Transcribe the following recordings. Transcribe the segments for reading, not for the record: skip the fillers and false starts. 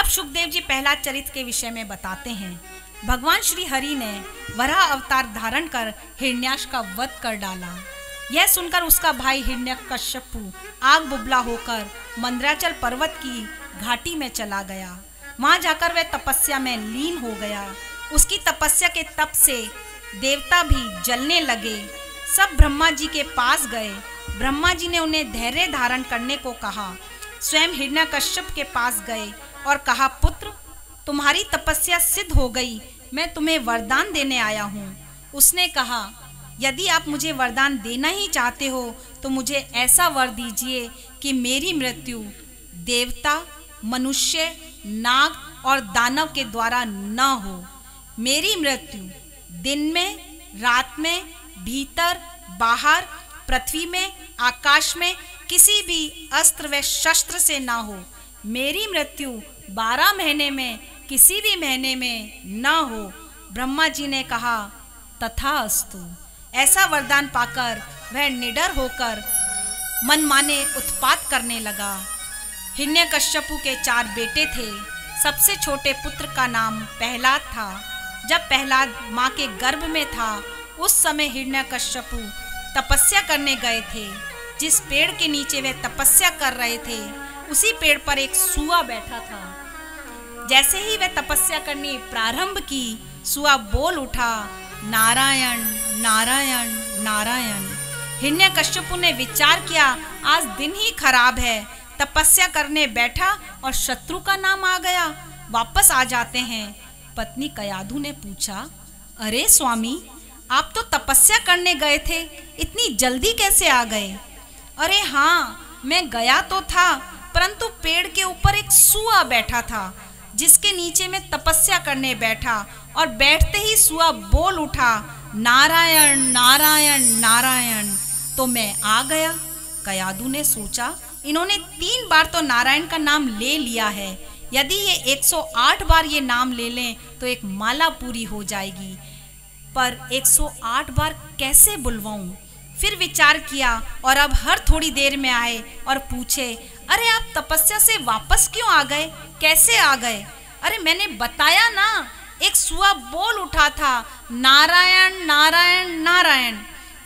अब सुखदेव जी प्रहलाद चरित्र के विषय में बताते हैं। भगवान श्री हरि ने वराह अवतार धारण कर हिरण्याक्ष का वध कर डाला। यह सुनकर उसका भाई हिरण्यकश्यपु आग बुबला होकर मंदराचल पर्वत की घाटी में चला गया। वहां जाकर वह तपस्या में लीन हो गया। उसकी तपस्या के तप से देवता भी जलने लगे। सब ब्रह्मा जी के पास गए। ब्रह्मा जी ने उन्हें धैर्य धारण करने को कहा। स्वयं हिरण्यकश्यप के पास गए और कहा, पुत्र, तुम्हारी तपस्या सिद्ध हो गई, मैं तुम्हें वरदान देने आया हूँ। उसने कहा, यदि आप मुझे वरदान देना ही चाहते हो तो मुझे ऐसा वर दीजिए कि मेरी मृत्यु देवता, मनुष्य, नाग और दानव के द्वारा न हो। मेरी मृत्यु दिन में, रात में, भीतर, बाहर, पृथ्वी में, आकाश में किसी भी अस्त्र व शस्त्र से ना हो। मेरी मृत्यु 12 महीने में किसी भी महीने में न हो। ब्रह्मा जी ने कहा, तथास्तु। ऐसा वरदान पाकर वह निडर होकर मनमाने उत्पात करने लगा। हिरण्यकश्यपु के 4 बेटे थे। सबसे छोटे पुत्र का नाम प्रहलाद था। जब प्रहलाद माँ के गर्भ में था उस समय हिरण्यकश्यपु तपस्या करने गए थे। जिस पेड़ के नीचे वे तपस्या कर रहे थे उसी पेड़ पर एक सूआ बैठा था। जैसे ही वह तपस्या करनी प्रारंभ की, सूआ बोल उठा, नारायण नारायण नारायण। हिरण्यकश्यपु ने विचार किया, आज दिन ही खराब है। तपस्या करने बैठा और शत्रु का नाम आ गया, वापस आ जाते हैं। पत्नी कयाधु ने पूछा, अरे स्वामी, आप तो तपस्या करने गए थे, इतनी जल्दी कैसे आ गए? अरे हाँ, मैं गया तो था, परंतु पेड़ के ऊपर एक सूआ बैठा था जिसके नीचे मैं तपस्या करने बैठा और बैठते ही सूआ बोल उठा, नारायण नारायण नारायण, तो मैं आ गया। कयाधु ने सोचा, इन्होंने 3 बार तो नारायण का नाम ले लिया है। यदि ये 108 बार ये नाम ले लें तो एक माला पूरी हो जाएगी, पर 108 बार कैसे बुलवाऊं? फिर विचार किया और अब हर थोड़ी देर में आए और पूछे, अरे आप तपस्या से वापस क्यों आ गए? कैसे आ गए? अरे मैंने बताया ना, एक सूआ बोल उठा था, नारायण नारायण नारायण।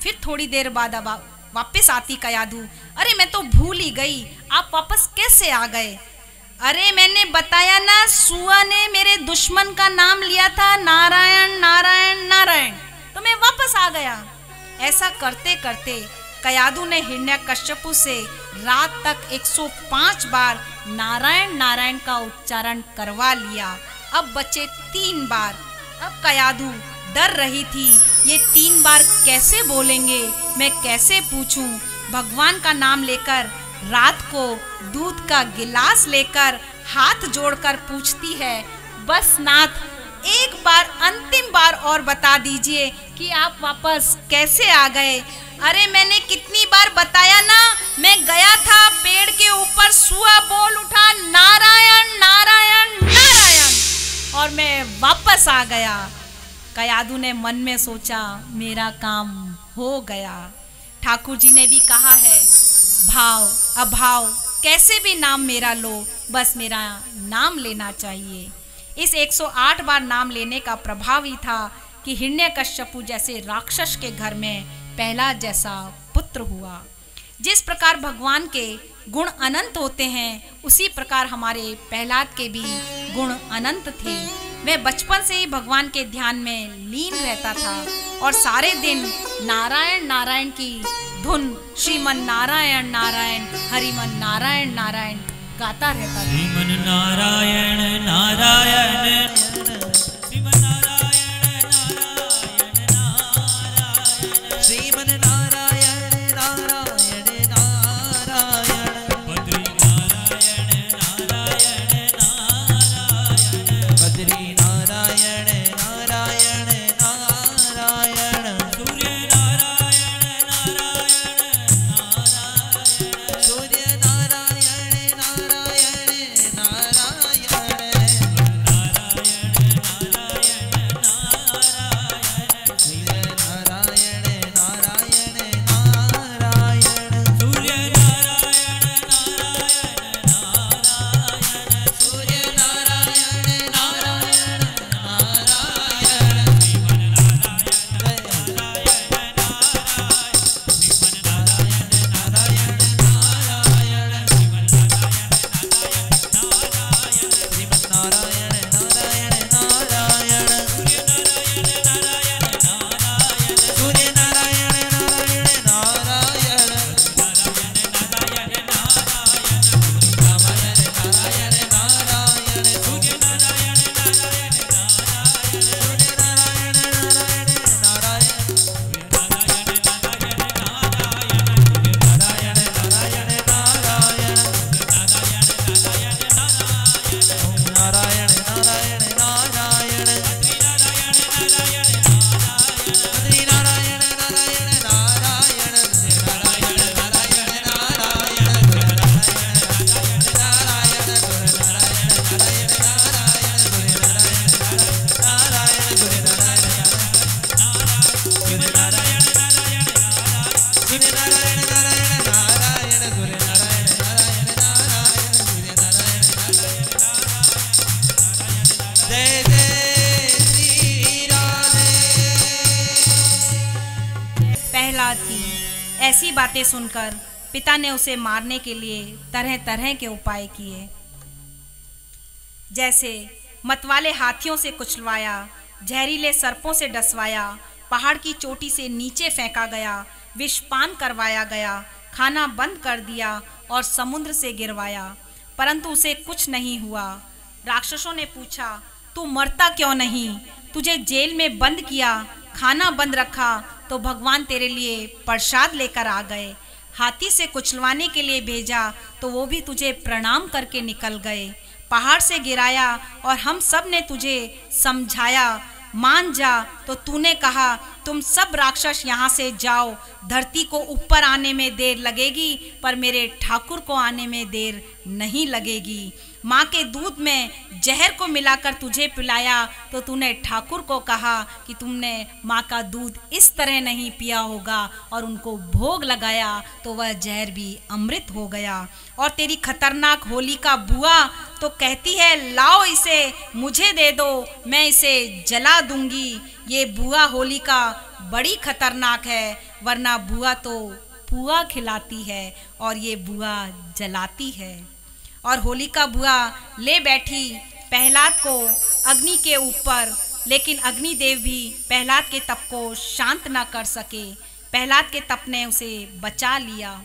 फिर थोड़ी देर बाद अब वापस आती कयाधु, अरे मैं तो भूल ही गई, आप वापस कैसे आ गए? अरे मैंने बताया ना, सूआ ने मेरे दुश्मन का नाम लिया था, नारायण नारायण नारायण, तो मैं वापस आ गया। ऐसा करते करते कयाधु ने हिरण्यकश्यपु से रात तक 105 बार नारायण नारायण का उच्चारण करवा लिया। अब बचे 3 बार। अब कयाधु डर रही थी, ये 3 बार कैसे बोलेंगे, मैं कैसे पूछूं? भगवान का नाम लेकर रात को दूध का गिलास लेकर हाथ जोड़कर पूछती है, बस नाथ, एक बार अंतिम बार और बता दीजिए कि आप वापस कैसे आ गए? अरे मैंने कितनी बार बताया ना, मैं गया था, पेड़ के ऊपर सूआ बोल उठा, नारायण नारायण नारायण, और मैं वापस आ गया। कयाधु ने मन में सोचा, मेरा काम हो गया। ठाकुर जी ने भी कहा है, भाव अभाव कैसे भी नाम मेरा लो, बस मेरा नाम लेना चाहिए। इस 108 बार नाम लेने का प्रभाव ही था कि हिरण्यकश्यपु जैसे राक्षस के घर में प्रहलाद जैसा पुत्र हुआ। जिस प्रकार भगवान के गुण अनंत होते हैं, उसी प्रकार हमारे प्रहलाद के भी गुण अनंत थे। वह बचपन से ही भगवान के ध्यान में लीन रहता था और सारे दिन नारायण नारायण की धुन, श्रीमन नारायण नारायण, हरिमन नारायण नारायण गाता रहता था। श्रीमन नारायण नारायण, श्रीमन नारायण नारायण नारायण, श्रीमन नारायण नारायण नारायण, बद्री नारायण नारायण नारायण, बद्री नारायण नारायण नारायण, सूर्य नारायण नारायण नारायण, सूर्य नारायण नारायण नारायण, नारायण नारायण प्रहलाद की ऐसी बातें सुनकर पिता ने उसे मारने के लिए तरह तरह के उपाय किए, जैसे मतवाले हाथियों से कुचलवाया, जहरीले सर्पों से डसवाया, पहाड़ की चोटी से नीचे फेंका गया, विषपान करवाया गया, खाना बंद कर दिया और समुद्र से गिरवाया, परंतु उसे कुछ नहीं हुआ। राक्षसों ने पूछा, तू मरता क्यों नहीं? तुझे जेल में बंद किया, खाना बंद रखा, तो भगवान तेरे लिए प्रसाद लेकर आ गए। हाथी से कुचलवाने के लिए भेजा तो वो भी तुझे प्रणाम करके निकल गए। पहाड़ से गिराया और हम सब ने तुझे समझाया, मान जा, तो तूने कहा तुम सब राक्षस यहाँ से जाओ। धरती को ऊपर आने में देर लगेगी पर मेरे ठाकुर को आने में देर नहीं लगेगी। माँ के दूध में जहर को मिलाकर तुझे पिलाया तो तूने ठाकुर को कहा कि तुमने माँ का दूध इस तरह नहीं पिया होगा, और उनको भोग लगाया तो वह जहर भी अमृत हो गया। और तेरी खतरनाक होलिका बुआ तो कहती है, लाओ इसे मुझे दे दो, मैं इसे जला दूंगी। ये बुआ होलिका बड़ी खतरनाक है, वरना बुआ तो पुआ खिलाती है और ये बुआ जलाती है। और होलिका बुआ ले बैठी प्रहलाद को अग्नि के ऊपर, लेकिन अग्निदेव भी प्रहलाद के तप को शांत न कर सके। प्रहलाद के तप ने उसे बचा लिया।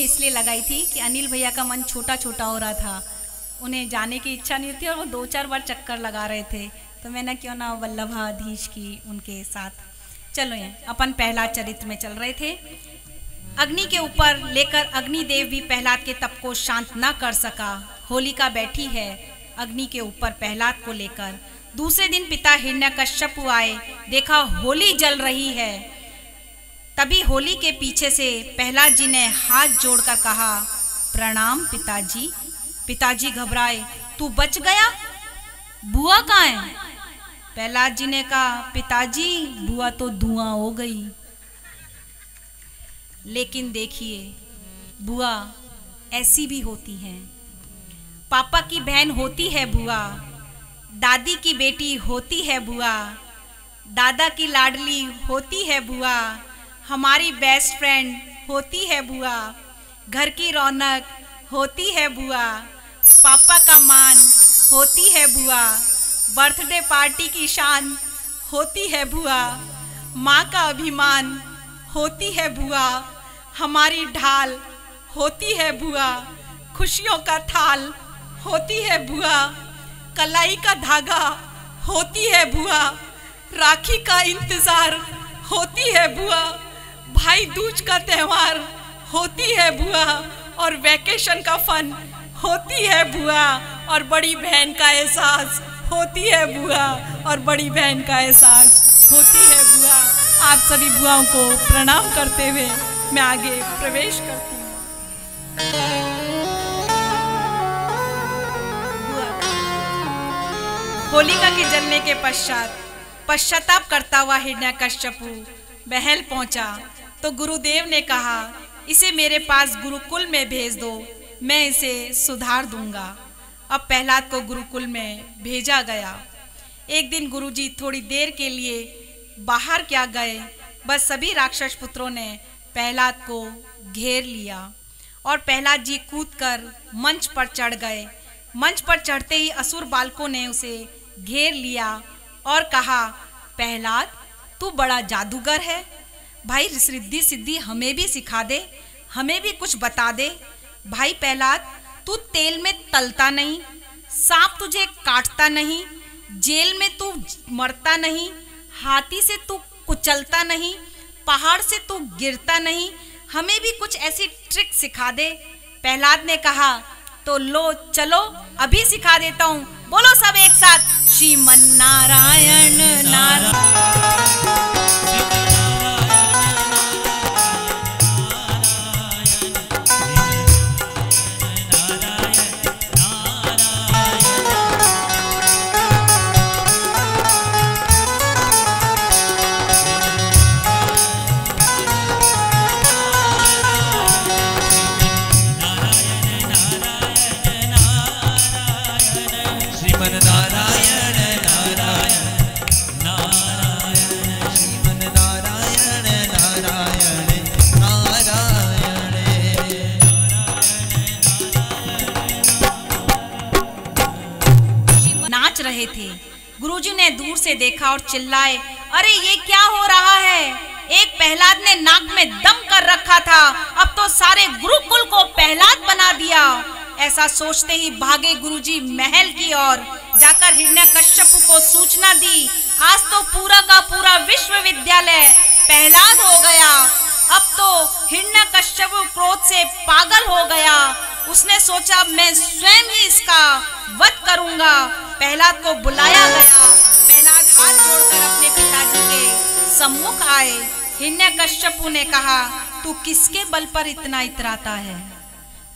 इसलिए लगाई थी कि अनिल भैया का मन छोटा छोटा हो रहा था, उन्हें जाने की इच्छा नहीं थी और वो 2-4 बार चक्कर लगा रहे थे, तो मैंने क्यों ना वल्लभाधीश की उनके साथ। चलो ये अपन प्रहलाद चरित्र में चल रहे थे। अग्नि के ऊपर लेकर अग्निदेव भी प्रहलाद के तप को शांत न कर सका। होलिका बैठी है अग्नि के ऊपर प्रहलाद को लेकर। दूसरे दिन पिता हिरण्यकश्यप आए, देखा होली जल रही है। तभी होली के पीछे से प्रहलाद जी ने हाथ जोड़कर कहा, प्रणाम पिताजी। पिताजी घबराए, तू बच गया, बुआ कहाँ है? प्रहलाद जी ने कहा, पिताजी बुआ तो धुआं हो गई। लेकिन देखिए बुआ ऐसी भी होती हैं, पापा की बहन होती है बुआ। दादी की बेटी होती है बुआ, दादा की लाडली होती है बुआ, हमारी बेस्ट फ्रेंड होती है बुआ, घर की रौनक होती है बुआ, पापा का मान होती है बुआ, बर्थडे पार्टी की शान होती है बुआ, माँ का अभिमान होती है बुआ, हमारी ढाल होती है बुआ, खुशियों का थाल होती है बुआ, कलाई का धागा होती है बुआ, राखी का इंतजार होती है बुआ, भाई दूज का त्यौहार होती है बुआ, और वैकेशन का फन होती है बुआ, और बड़ी बहन का एहसास होती है बुआ, और बड़ी बहन का एहसास होती है बुआ। आप सभी बुआओं को प्रणाम करते हुए मैं आगे प्रवेश करती हूँ। होलिका के जलने के पश्चात पश्चाताप करता हुआ हिरण्यकश्यपु महल पहुंचा तो गुरुदेव ने कहा, इसे मेरे पास गुरुकुल में भेज दो, मैं इसे सुधार दूंगा। अब प्रहलाद को गुरुकुल में भेजा गया। एक दिन गुरुजी थोड़ी देर के लिए बाहर क्या गए, बस सभी राक्षस पुत्रों ने प्रहलाद को घेर लिया और प्रहलाद जी कूदकर मंच पर चढ़ गए। मंच पर चढ़ते ही असुर बालकों ने उसे घेर लिया और कहा, प्रहलाद तू बड़ा जादूगर है, भाई रिद्धि सिद्धि हमें भी सिखा दे, हमें भी कुछ बता दे। भाई प्रहलाद तू तेल में तलता नहीं, सांप तुझे काटता नहीं, जेल में तू मरता नहीं, हाथी से तू कुचलता नहीं, पहाड़ से तू गिरता नहीं, हमें भी कुछ ऐसी ट्रिक सिखा दे। प्रहलाद ने कहा, तो लो चलो अभी सिखा देता हूँ। बोलो सब एक साथ, श्रीमन नारायण नारायण। रहे थे। गुरुजी ने दूर से देखा और चिल्लाए, अरे ये क्या हो रहा है? एक प्रहलाद ने नाक में दम कर रखा था, अब तो सारे गुरुकुल को प्रहलाद बना दिया। ऐसा सोचते ही भागे गुरुजी महल की ओर, जाकर हिरण्यकश्यपु को सूचना दी, आज तो पूरा का पूरा विश्वविद्यालय प्रहलाद हो गया। अब तो हिरण्यकश्यपु क्रोध से पागल हो गया। उसने सोचा मैं स्वयं ही इसका वध करूंगा। प्रहलाद को बुलाया गया। प्रहलाद हाथ जोड़कर अपने पिताजी के सम्मुख आए। हिरण्यकश्यपु ने कहा, तू किसके बल पर इतना इतराता है?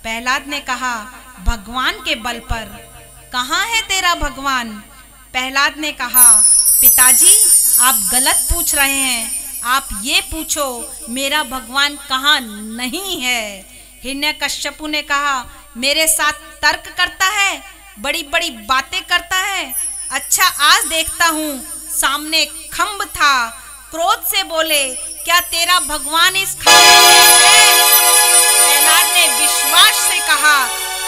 प्रहलाद ने कहा, भगवान के बल पर। कहाँ है तेरा भगवान? प्रहलाद ने कहा, पिताजी आप गलत पूछ रहे हैं, आप ये पूछो मेरा भगवान कहाँ नहीं है। हिरण्यकश्यपु ने कहा, मेरे साथ तर्क करता है, बड़ी बड़ी बातें करता है। अच्छा आज देखता हूँ। सामने खम्भ था, क्रोध से बोले, क्या तेरा भगवान इस खम्भे में है? प्रहलाद ने विश्वास से कहा,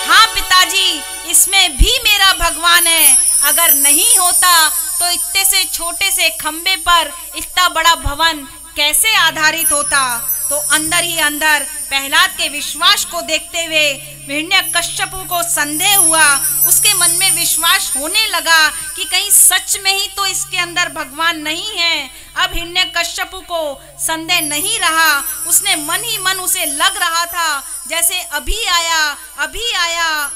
हाँ पिताजी इसमें भी मेरा भगवान है। अगर नहीं होता तो इतने से छोटे से खम्भे पर इतना बड़ा भवन कैसे आधारित होता? तो अंदर ही अंदर प्रहलाद के विश्वास को देखते हुए हिरण्यकश्यपु को संदेह हुआ। उसके मन में विश्वास होने लगा कि कहीं सच में ही तो इसके अंदर भगवान नहीं है। अब हिरण्यकश्यपु को संदेह नहीं रहा। उसने मन ही मन उसे लग रहा था जैसे अभी आया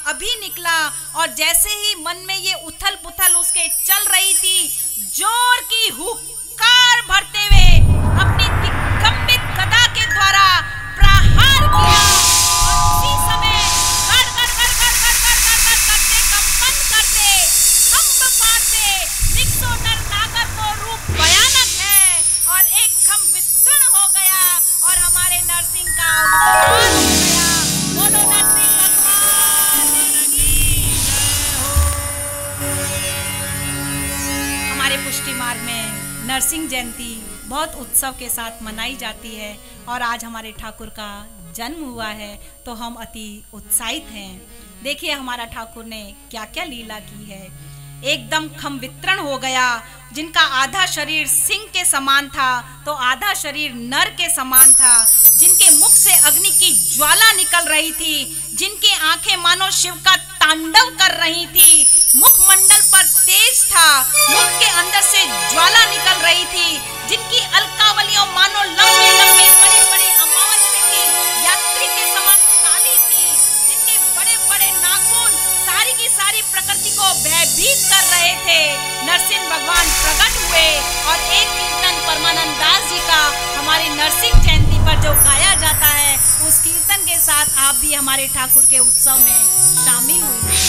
अभी निकला। और जैसे ही मन में ये उथल पुथल उसके चल रही थी, जोर की हुक्कार भरते हुए अपनी दिग्गंबित गदा के द्वारा प्रहार किया। और उसी समय गड़ गड़ गड़ गड़ गड़ गड़ गड़ गड़ करते कंपन करते खम्भ फाड़ते निक्षोटर नागर को रूप भयानक है और एक खम्भ वितीर्ण हो गया और हमारे नरसिंह का अवतार हो गया। बोलो नरसिंह भगवान की जय हो। नरसिंह जयंती बहुत उत्सव के साथ मनाई जाती है और आज हमारे ठाकुर का जन्म हुआ है तो हम अति उत्साहित हैं। देखिए हमारा ठाकुर ने क्या क्या लीला की है। एकदम खम वितरण हो गया। जिनका आधा शरीर सिंह के समान था तो आधा शरीर नर के समान था। जिनके मुख से अग्नि की ज्वाला निकल रही थी, जिनकी आंखें मानो शिव का तांडव कर रही थी, मुखमंडल पर तेज था, मुख के अंदर से ज्वाला निकल रही थी, जिनकी अलकावलियों मानो लंबे लंबे बड़े बड़े अमावस्या की यात्री के समान काली थी, जिनके बड़े बड़े नाखून सारी की सारी प्रकृति को भयभीत कर रहे थे। नरसिंह भगवान प्रकट हुए और एक कीर्तन परमानंद दास जी का हमारी नरसिंह जयंती पर जो गाया जाता है उस कीर्तन के साथ आप भी हमारे ठाकुर के उत्सव में शामिल हुए।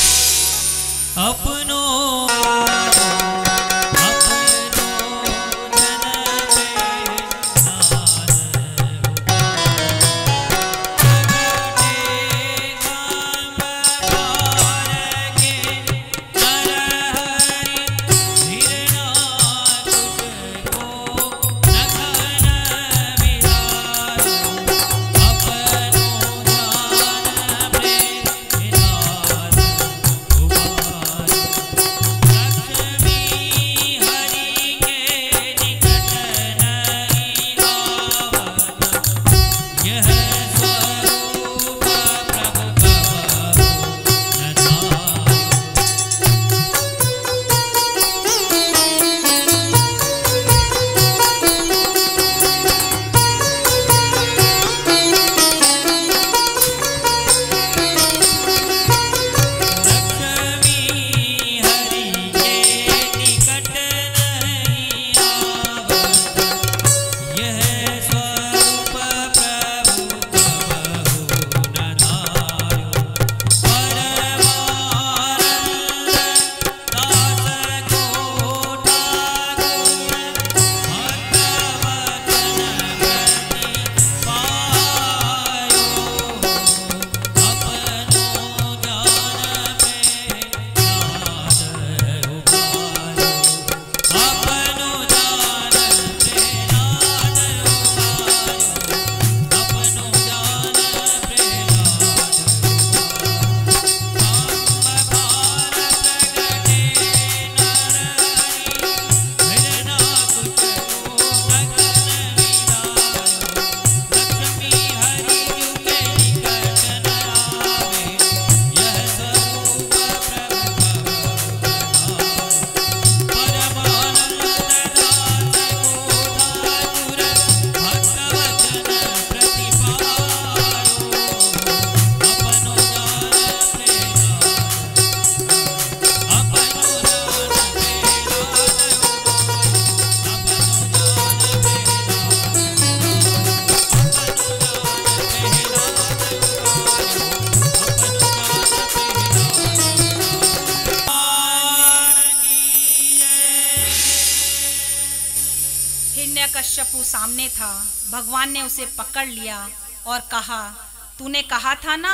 हिरण्यकश्यपु सामने था। भगवान ने उसे पकड़ लिया और कहा, तूने कहा था ना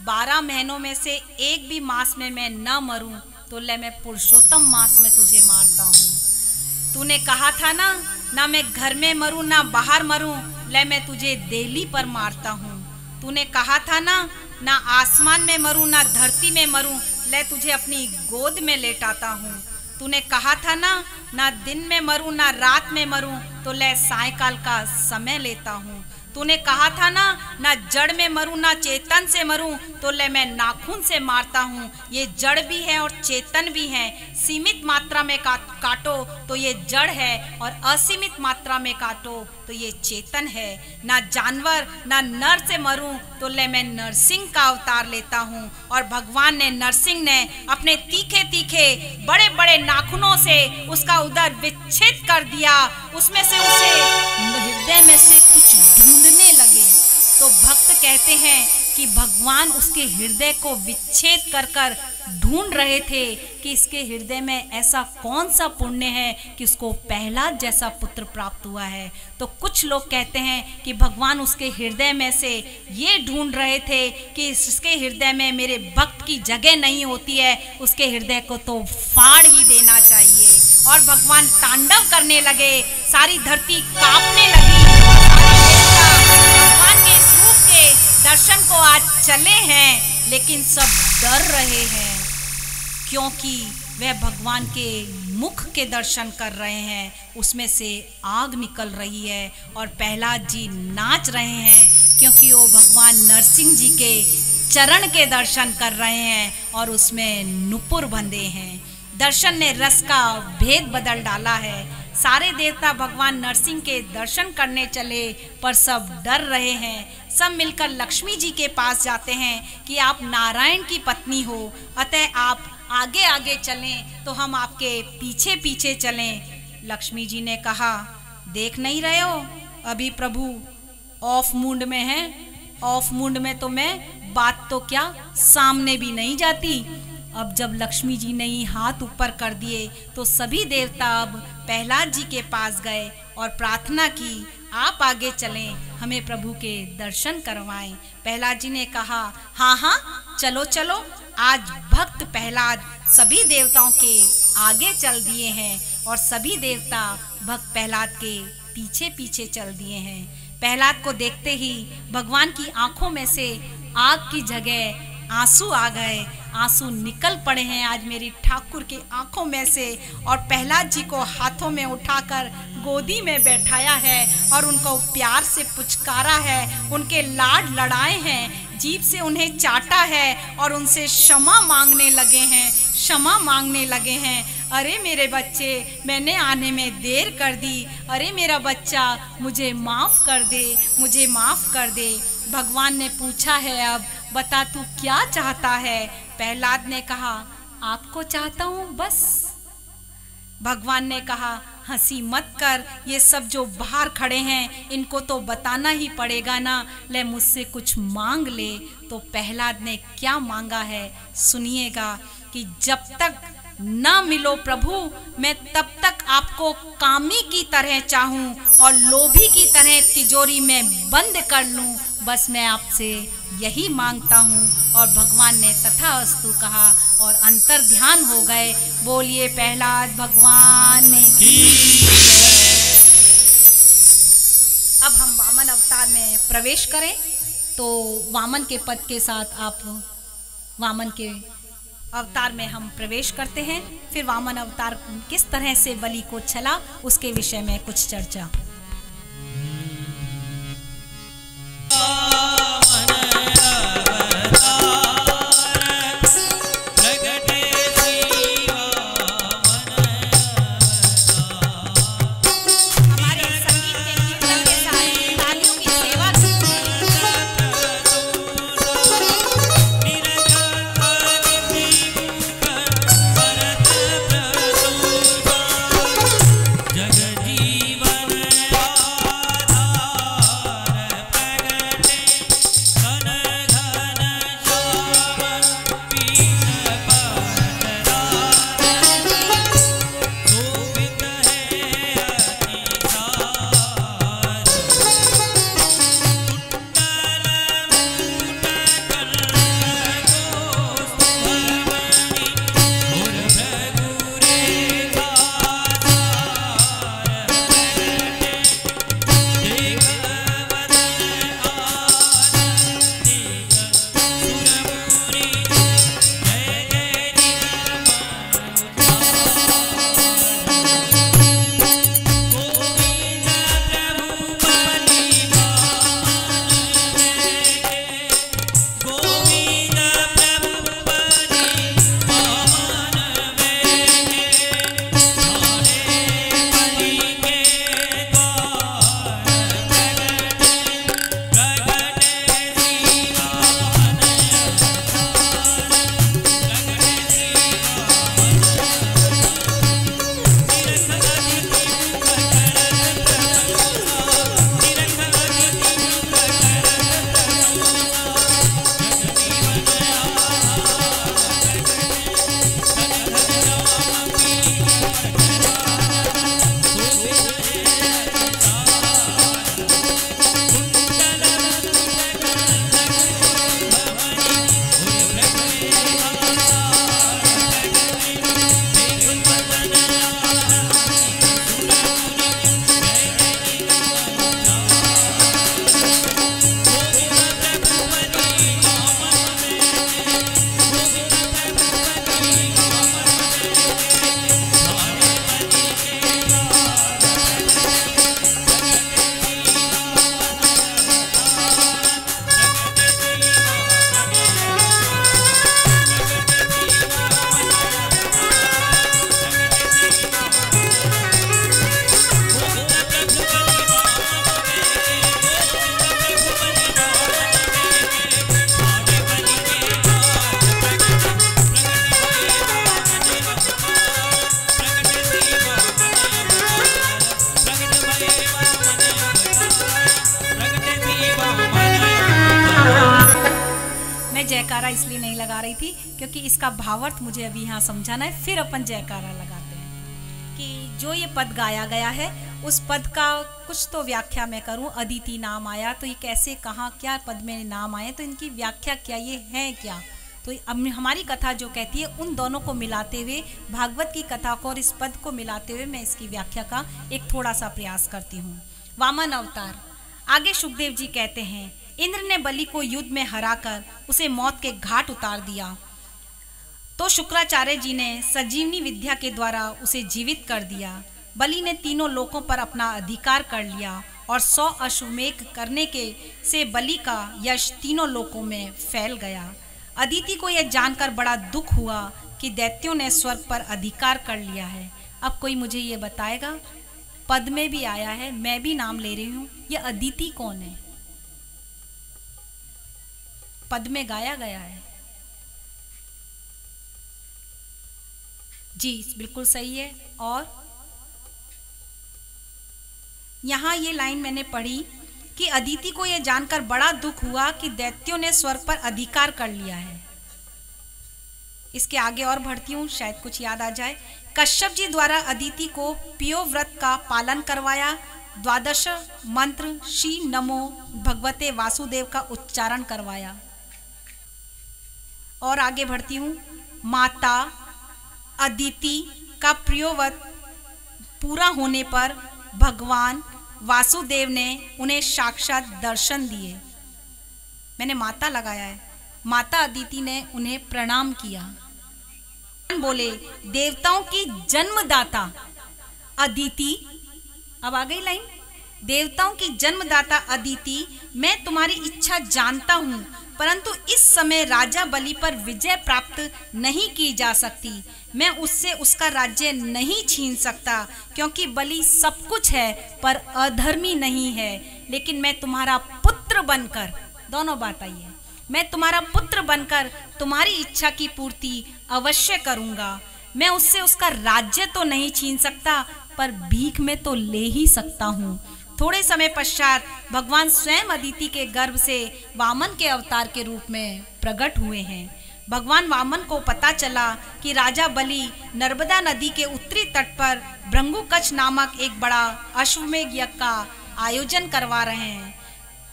12 महीनों में से एक भी मास में मैं न मरूं तो ले मैं पुरुषोत्तम मास में तुझे मारता हूँ। तूने कहा था ना मैं घर में मरूं ना बाहर मरूं, ले मैं तुझे देली पर मारता हूँ। तूने कहा था ना आसमान में मरूं ना धरती में मरूं, ले तुझे अपनी गोद में लेटाता हूँ। तूने कहा था ना दिन में मरूं ना रात में मरूं, तो ले सायकाल का समय लेता हूँ। तूने कहा था ना जड़ में मरूं ना चेतन से मरूं, तो ले मैं नाखून से मारता हूँ। ये जड़ भी है और चेतन भी है। सीमित मात्रा में काटो तो ये जड़ है और असीमित मात्रा में काटो तो ये चेतन है। ना जानवर ना नर से मरूं तो ले मैं नरसिंह का अवतार लेता हूँ। और भगवान ने नरसिंह ने अपने तीखे तीखे बड़े बड़े नाखूनों से उसका उदर विच्छेद कर दिया। उसमें से उसे हृदय में से कुछ ढूंढने लगे। तो भक्त कहते हैं कि भगवान उसके हृदय को विच्छेद कर कर ढूंढ रहे थे कि इसके हृदय में ऐसा कौन सा पुण्य है कि उसको प्रहलाद जैसा पुत्र प्राप्त हुआ है। तो कुछ लोग कहते हैं कि भगवान उसके हृदय में से ये ढूंढ रहे थे कि इसके हृदय में मेरे भक्त की जगह नहीं होती है, उसके हृदय को तो फाड़ ही देना चाहिए। और भगवान तांडव करने लगे। सारी धरती कांपने लगी। सारे देवता भगवान के इस रूप के दर्शन को आज चले हैं, लेकिन सब डर रहे हैं, क्योंकि वह भगवान के मुख के दर्शन कर रहे हैं, उसमें से आग निकल रही है। और प्रहलाद जी नाच रहे हैं, क्योंकि वो भगवान नरसिंह जी के चरण के दर्शन कर रहे हैं और उसमें नुपुर बंधे हैं। दर्शन ने रस का भेद बदल डाला है। सारे देवता भगवान नरसिंह के दर्शन करने चले, पर सब डर रहे हैं। सब मिलकर लक्ष्मी जी के पास जाते हैं कि आप नारायण की पत्नी हो, अतः आप आगे आगे चलें तो हम आपके पीछे पीछे चलें। लक्ष्मी जी ने कहा, देख नहीं रहे हो अभी प्रभु ऑफ मूड में हैं। ऑफ मूड में तो मैं बात तो क्या सामने भी नहीं जाती। अब जब लक्ष्मी जी ने हाथ ऊपर कर दिए तो सभी देवता अब प्रहलाद जी के पास गए और प्रार्थना की, आप आगे चलें, हमें प्रभु के दर्शन करवाएं। प्रहलाद जी ने कहा, हाँ हाँ चलो चलो। आज भक्त प्रहलाद सभी देवताओं के आगे चल दिए हैं और सभी देवता भक्त प्रहलाद के पीछे पीछे चल दिए हैं। प्रहलाद को देखते ही भगवान की आंखों में से आग की जगह आंसू आ गए। आंसू निकल पड़े हैं आज मेरी ठाकुर की आंखों में से। और प्रहलाद जी को हाथों में उठाकर गोदी में बैठाया है और उनको प्यार से पुचकारा है, उनके लाड लड़ाए हैं, जीभ से उन्हें चाटा है और उनसे क्षमा मांगने लगे हैं, क्षमा मांगने लगे हैं। अरे मेरे बच्चे, मैंने आने में देर कर दी, अरे मेरा बच्चा मुझे माफ़ कर दे, मुझे माफ़ कर दे। भगवान ने पूछा है, अब बता तू क्या चाहता है। प्रहलाद ने कहा, आपको चाहता हूँ बस। भगवान ने कहा, हंसी मत कर, ये सब जो बाहर खड़े हैं इनको तो बताना ही पड़ेगा ना, ले मुझसे कुछ मांग ले। तो प्रहलाद ने क्या मांगा है सुनिएगा कि जब तक ना मिलो प्रभु, मैं तब तक आपको कामी की तरह चाहूं और लोभी की तरह तिजोरी में बंद कर लूं, बस मैं आपसे यही मांगता हूं। और भगवान ने तथास्तु कहा और अंतर ध्यान हो गए। बोलिए प्रहलाद भगवान की। अब हम वामन अवतार में प्रवेश करें तो वामन के पद के साथ आप वामन के अवतार में हम प्रवेश करते हैं। फिर वामन अवतार किस तरह से बलि को छला उसके विषय में कुछ चर्चा। जग जीवन मैं जयकारा इसलिए नहीं लगा रही थी क्योंकि इसका भावार्थ मुझे अभी यहाँ समझाना है, फिर अपन जयकारा लगाते हैं। कि जो ये पद गाया गया है उस पद का कुछ तो व्याख्या मैं करूं। अदिति नाम आया तो ये कैसे, कहाँ, क्या पद में नाम आए, तो इनकी व्याख्या क्या, ये है क्या। तो अब हमारी कथा जो कहती है उन दोनों को मिलाते हुए, भागवत की कथा को और इस पद को मिलाते हुए मैं इसकी व्याख्या का एक थोड़ा सा प्रयास करती हूँ। वामन अवतार। आगे सुखदेव जी कहते हैं, इंद्र ने बलि को युद्ध में हराकर उसे मौत के घाट उतार दिया तो शुक्राचार्य जी ने संजीवनी विद्या के द्वारा उसे जीवित कर दिया। बलि ने तीनों लोकों पर अपना अधिकार कर लिया और 100 अश्वमेघ करने के से बलि का यश तीनों लोकों में फैल गया। अदिति को यह जानकर बड़ा दुख हुआ कि दैत्यों ने स्वर्ग पर अधिकार कर लिया है। अब कोई मुझे ये बताएगा, पद में भी आया है, मैं भी नाम ले रही हूँ, ये अदिति कौन है? पद में गाया गया है जी, बिल्कुल सही है। और यहाँ ये लाइन मैंने पढ़ी कि अदिति को यह जानकर बड़ा दुख हुआ कि दैत्यों ने स्वर्ग पर अधिकार कर लिया है। इसके आगे और बढ़ती हूँ, शायद कुछ याद आ जाए। कश्यप जी द्वारा अदिति को पियो व्रत का पालन करवाया। 12 मंत्र श्री नमो भगवते वासुदेव का उच्चारण करवाया। और आगे बढ़ती हूँ, माता अदिति का प्रियोव्रत पूरा होने पर भगवान वासुदेव ने उन्हें साक्षात दर्शन दिए। मैंने माता लगाया है। माता अदिति ने उन्हें प्रणाम किया। बोले, देवताओं की जन्मदाता अदिति, अब आ गई लाइन, देवताओं की जन्मदाता अदिति, मैं तुम्हारी इच्छा जानता हूँ, परंतु इस समय राजा बलि पर विजय प्राप्त नहीं की जा सकती। मैं उससे उसका राज्य नहीं छीन सकता क्योंकि बलि सब कुछ है पर अधर्मी नहीं है। लेकिन मैं तुम्हारा पुत्र बनकर, दोनों बात आई है, मैं तुम्हारा पुत्र बनकर तुम्हारी इच्छा की पूर्ति अवश्य करूंगा। मैं उससे उसका राज्य तो नहीं छीन सकता पर भीख में तो ले ही सकता हूँ। थोड़े समय पश्चात भगवान स्वयं अदिति के गर्भ से वामन के अवतार के रूप में प्रकट हुए हैं। भगवान वामन को पता चला कि राजा बलि नर्मदा नदी के उत्तरी तट पर भृंगुकच्छ नामक एक बड़ा अश्वमेघ यज्ञ का आयोजन करवा रहे हैं।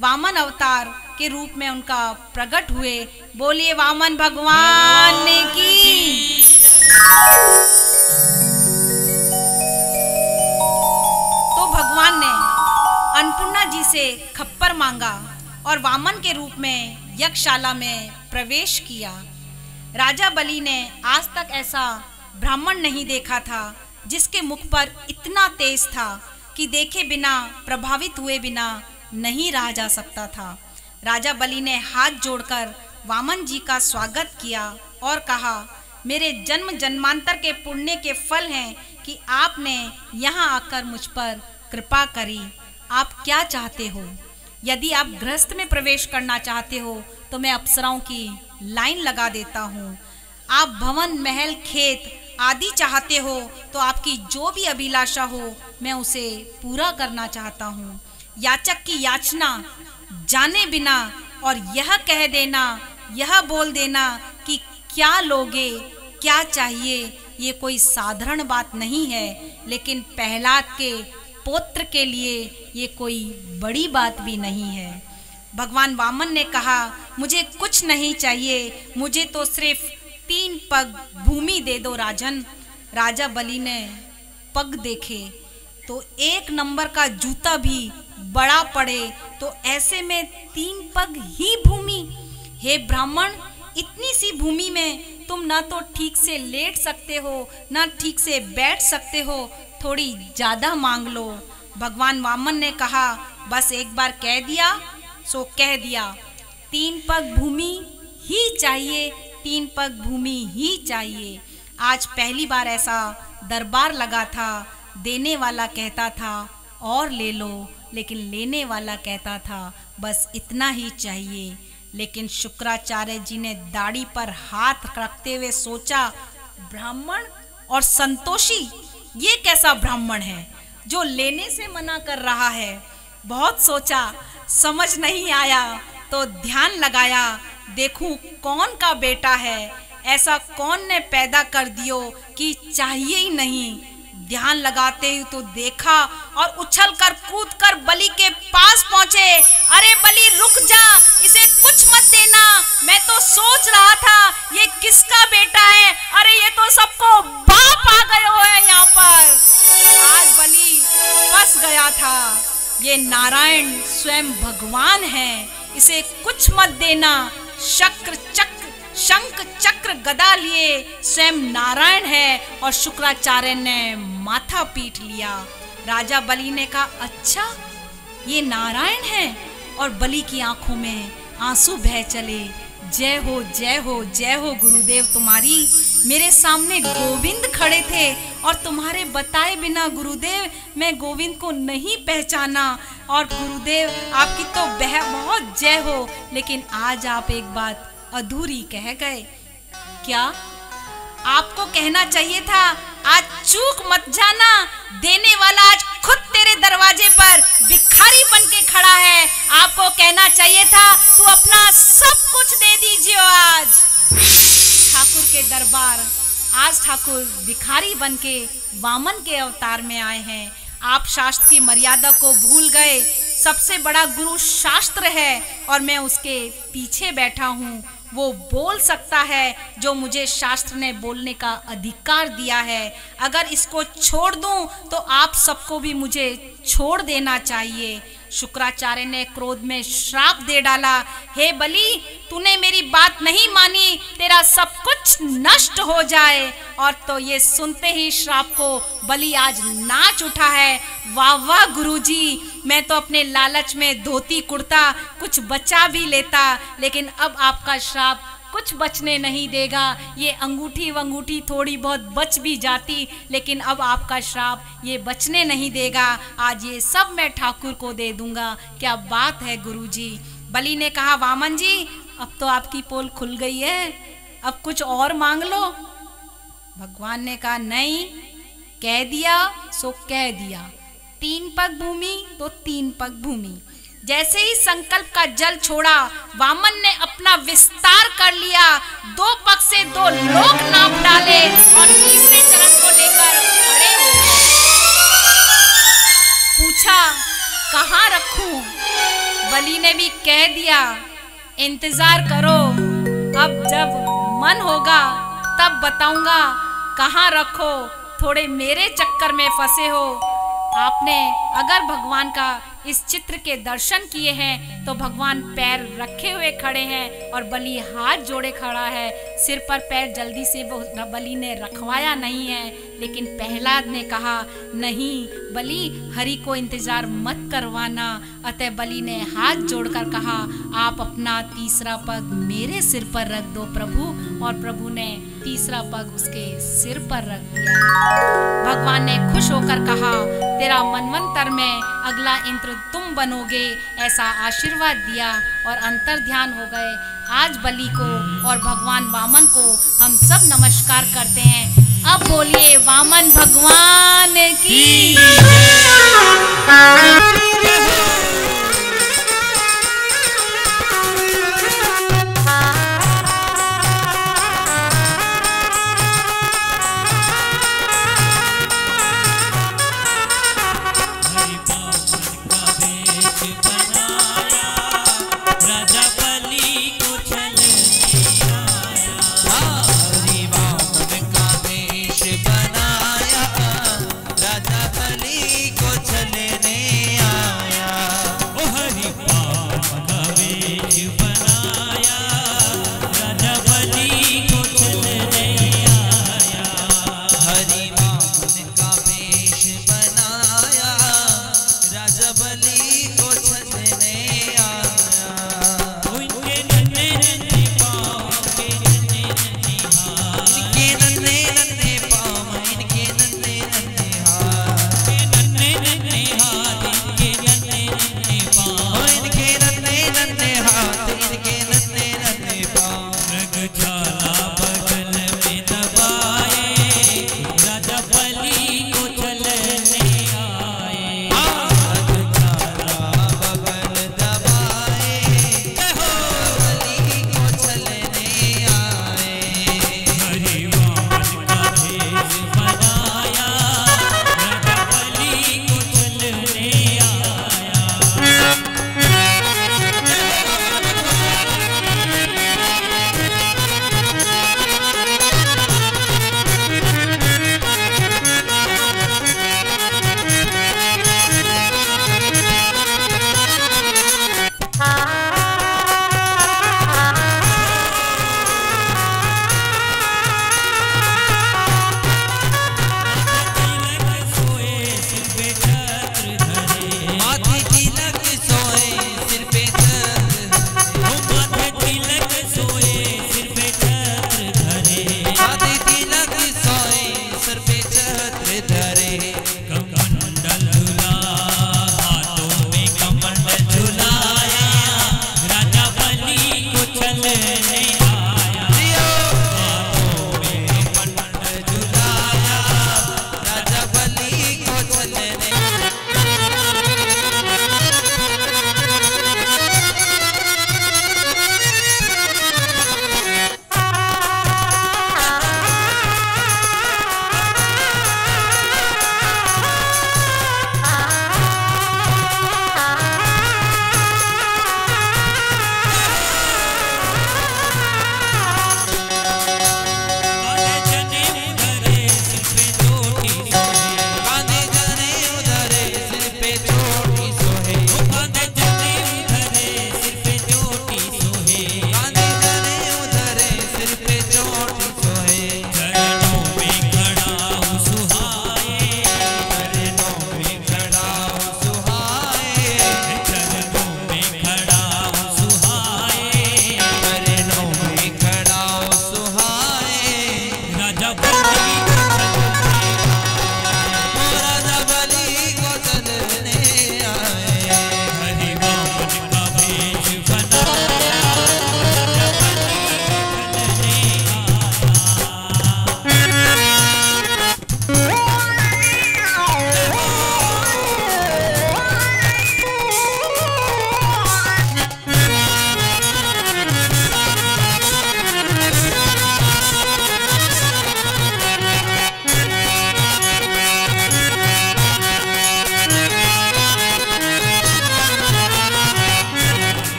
वामन अवतार के रूप में उनका प्रकट हुए। बोलिए वामन भगवान की। तो भगवान ने अन्नपूर्णा जी से खप्पर मांगा और वामन के रूप में यज्ञशाला में प्रवेश किया। राजा बलि ने आज तक ऐसा ब्राह्मण नहीं देखा था जिसके मुख पर इतना तेज था कि देखे बिना, प्रभावित हुए बिना नहीं रहा जा सकता था। राजा बलि ने हाथ जोड़कर वामन जी का स्वागत किया और कहा, मेरे जन्म जन्मांतर के पुण्य के फल हैं कि आपने यहाँ आकर मुझ पर कृपा करी। आप क्या चाहते हो? यदि आप गृहस्थ में प्रवेश करना चाहते हो तो मैं अप्सराओं की लाइन लगा देता हूँ। आप भवन, महल, खेत आदि चाहते हो तो आपकी जो भी अभिलाषा हो मैं उसे पूरा करना चाहता हूँ। याचक की याचना जाने बिना और यह कह देना, यह बोल देना कि क्या लोगे, क्या चाहिए, ये कोई साधारण बात नहीं है, लेकिन प्रहलाद के पुत्र के लिए ये कोई बड़ी बात भी नहीं है। भगवान वामन ने कहा, मुझे कुछ नहीं चाहिए, मुझे तो सिर्फ 3 पग भूमि दे दो राजन। राजा बलि ने पग देखे तो 1 नंबर का जूता भी बड़ा पड़े, तो ऐसे में 3 पग ही भूमि। हे ब्राह्मण, इतनी सी भूमि में तुम ना तो ठीक से लेट सकते हो, ना ठीक से बैठ सकते हो, थोड़ी ज्यादा मांग लो। भगवान वामन ने कहा, बस एक बार कह दिया सो कह दिया, 3 पग भूमि ही चाहिए, 3 पग भूमि ही चाहिए। आज पहली बार ऐसा दरबार लगा था। देने वाला कहता था और ले लो, लेकिन लेने वाला कहता था बस इतना ही चाहिए। लेकिन शुक्राचार्य जी ने दाढ़ी पर हाथ रखते हुए सोचा, ब्राह्मण और संतोषी, ये कैसा ब्राह्मण है जो लेने से मना कर रहा है। बहुत सोचा, समझ नहीं आया तो ध्यान लगाया देखूं कौन का बेटा है, ऐसा कौन ने पैदा कर दियो कि चाहिए ही नहीं। ध्यान लगाते ही तो देखा और उछल कर कूद कर बलि के पास पहुंचे। अरे बलि रुक जा, इसे कुछ मत देना, मैं तो सोच रहा था ये किसका बेटा है। अरे ये तो सबको बाप आ गए हो है यहाँ पर। आज बलि फंस गया था। ये नारायण स्वयं भगवान है, इसे कुछ मत देना। शंख चक्र गदा लिए स्वयं नारायण है और शुक्राचार्य ने माथा पीट लिया। राजा बलि ने कहा, अच्छा ये नारायण है? और बलि की आंखों में आंसू बह चले। जय हो जय हो जय हो गुरुदेव तुम्हारी। मेरे सामने गोविंद खड़े थे और तुम्हारे बताए बिना गुरुदेव मैं गोविंद को नहीं पहचाना। और गुरुदेव आपकी तो बहुत जय हो, लेकिन आज आप एक बात अधूरी कह गए। क्या? आपको कहना चाहिए था, आज चूक मत जाना, देने वाला आज खुद तेरे दरवाजे पर भिखारी बन के खड़ा है। आपको कहना चाहिए था, तू अपना सब कुछ दे दीजिए। आज ठाकुर के दरबार, आज ठाकुर भिखारी बन के वामन के अवतार में आए हैं। आप शास्त्र की मर्यादा को भूल गए। सबसे बड़ा गुरु शास्त्र है और मैं उसके पीछे बैठा हूँ। वो बोल सकता है जो मुझे शास्त्र ने बोलने का अधिकार दिया है। अगर इसको छोड़ दूं तो आप सबको भी मुझे छोड़ देना चाहिए। शुक्राचार्य ने क्रोध में श्राप दे डाला, हे बलि तूने मेरी बात नहीं मानी, तेरा सब कुछ नष्ट हो जाए। और तो ये सुनते ही श्राप को बलि आज नाच उठा है। वाह वाह गुरुजी, मैं तो अपने लालच में धोती कुर्ता कुछ बचा भी लेता, लेकिन अब आपका श्राप कुछ बचने नहीं देगा। ये अंगूठी वंगूठी थोड़ी बहुत बच भी जाती, लेकिन अब आपका श्राप ये बचने नहीं देगा। आज ये सब मैं ठाकुर को दे दूंगा। क्या बात है गुरुजी। बलि ने कहा, वामन जी अब तो आपकी पोल खुल गई है, अब कुछ और मांग लो। भगवान ने कहा, नहीं, कह दिया सो कह दिया। 3 पग भूमि तो 3 पग भूमि। जैसे ही संकल्प का जल छोड़ा, वामन ने अपना विस्तार कर लिया। 2 पग से 2 लोक नाप डाले और तीसरे चरण को लेकर खड़े हो गए। पूछा, कहाँ रखूं? बलि ने भी कह दिया, इंतजार करो, अब जब मन होगा तब बताऊंगा कहाँ रखो। थोड़े मेरे चक्कर में फंसे हो। आपने अगर भगवान का इस चित्र के दर्शन किए हैं तो भगवान पैर रखे हुए खड़े हैं और बलि हाथ जोड़े खड़ा है। सिर पर पैर जल्दी से बलि ने रखवाया नहीं है, लेकिन प्रहलाद ने कहा, नहीं बलि, हरि को इंतजार मत करवाना। अतः बलि ने हाथ जोड़कर कहा, आप अपना तीसरा पग मेरे सिर पर रख दो प्रभु। और प्रभु ने तीसरा पग उसके सिर पर रख दिया। भगवान ने खुश होकर कहा, तेरा मनवंतर में अगला इंद्र तुम बनोगे, ऐसा आशीर्वाद दिया और अंतर ध्यान हो गए। आज बलि को और भगवान वामन को हम सब नमस्कार करते हैं। अब बोलिए वामन भगवान की। राजा बलि को चलने आया।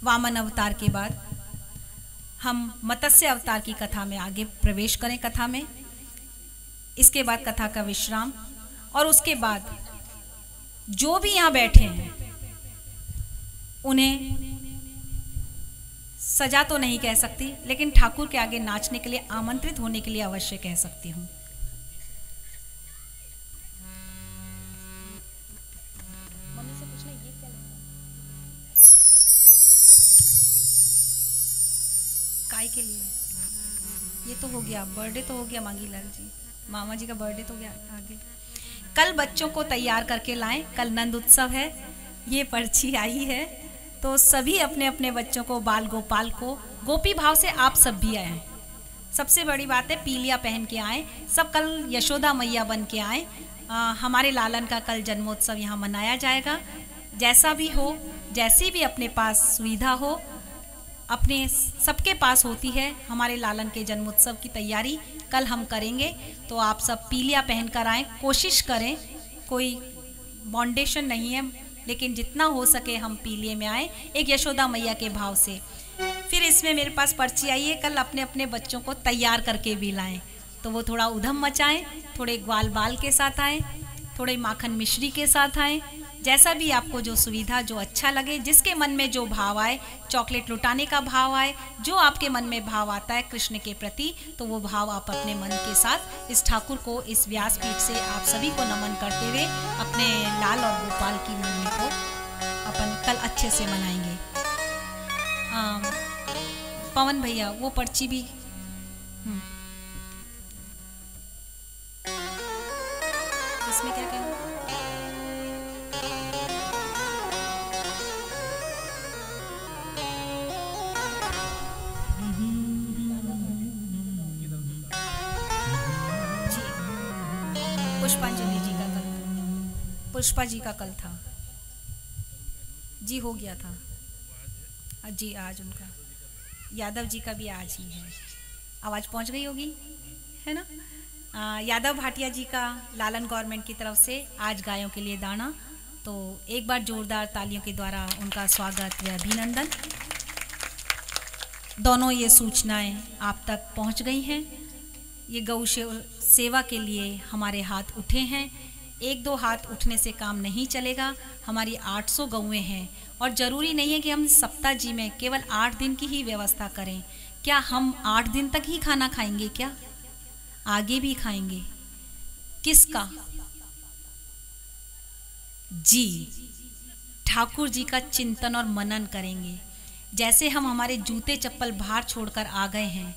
वामन अवतार के बाद हम मत्स्य अवतार की कथा में आगे प्रवेश करें कथा में। इसके बाद कथा का विश्राम, और उसके बाद जो भी यहाँ बैठे हैं उन्हें सजा तो नहीं कह सकती, लेकिन ठाकुर के आगे नाचने के लिए आमंत्रित होने के लिए अवश्य कह सकती हूँ। काय के लिए ये तो हो गया, बर्थडे तो हो गया मांगी लाल जी, मामा जी का बर्थडे तो हो गया। आगे कल बच्चों को तैयार करके लाएं, कल नंद उत्सव है। ये पर्ची आई है तो सभी अपने अपने बच्चों को, बाल गोपाल को गोपी भाव से आप सब भी आए। सबसे बड़ी बात है पीलिया पहन के आए, सब कल यशोदा मैया बन के आए। हमारे लालन का कल जन्मोत्सव यहाँ मनाया जाएगा। जैसा भी हो, जैसी भी अपने पास सुविधा हो, अपने सबके पास होती है। हमारे लालन के जन्मोत्सव की तैयारी कल हम करेंगे, तो आप सब पीलिया पहन कर आएँ। कोशिश करें, कोई बाउंडेशन नहीं है, लेकिन जितना हो सके हम पीलिए में आए, एक यशोदा मैया के भाव से। फिर इसमें मेरे पास पर्ची आई है, कल अपने अपने बच्चों को तैयार करके भी लाएं, तो वो थोड़ा उधम मचाएं, थोड़े ग्वाल बाल के साथ आएँ, थोड़े माखन मिश्री के साथ आएँ। जैसा भी आपको जो सुविधा, जो अच्छा लगे, जिसके मन में जो भाव आए, चॉकलेट लुटाने का भाव आए, जो आपके मन में भाव आता है कृष्ण के प्रति, तो वो भाव आप अपने मन के साथ इस ठाकुर को, इस व्यासपीठ से आप सभी को नमन करते हुए अपने लाल और गोपाल की मंगनी को अपन कल अच्छे से मनाएंगे। पवन भैया वो पर्ची भी इसमें क्या कहना? पुष्पांजलि जी का कल, पुष्पा जी का कल था जी, हो गया था जी, आज उनका, यादव जी का भी आज ही है। आवाज़ पहुंच गई होगी, है ना। यादव भाटिया जी का लालन गवर्नमेंट की तरफ से आज गायों के लिए दाना, तो एक बार जोरदार तालियों के द्वारा उनका स्वागत व अभिनंदन। दोनों ये सूचनाएं आप तक पहुंच गई हैं। ये गौ सेवा के लिए हमारे हाथ उठे हैं। एक दो हाथ उठने से काम नहीं चलेगा। हमारी 800 गौएँ हैं और ज़रूरी नहीं है कि हम सप्ताह जी में केवल 8 दिन की ही व्यवस्था करें। क्या हम 8 दिन तक ही खाना खाएंगे? क्या आगे भी खाएंगे? किसका? जी, ठाकुर जी का चिंतन और मनन करेंगे। जैसे हम हमारे जूते चप्पल बाहर छोड़कर आ गए हैं,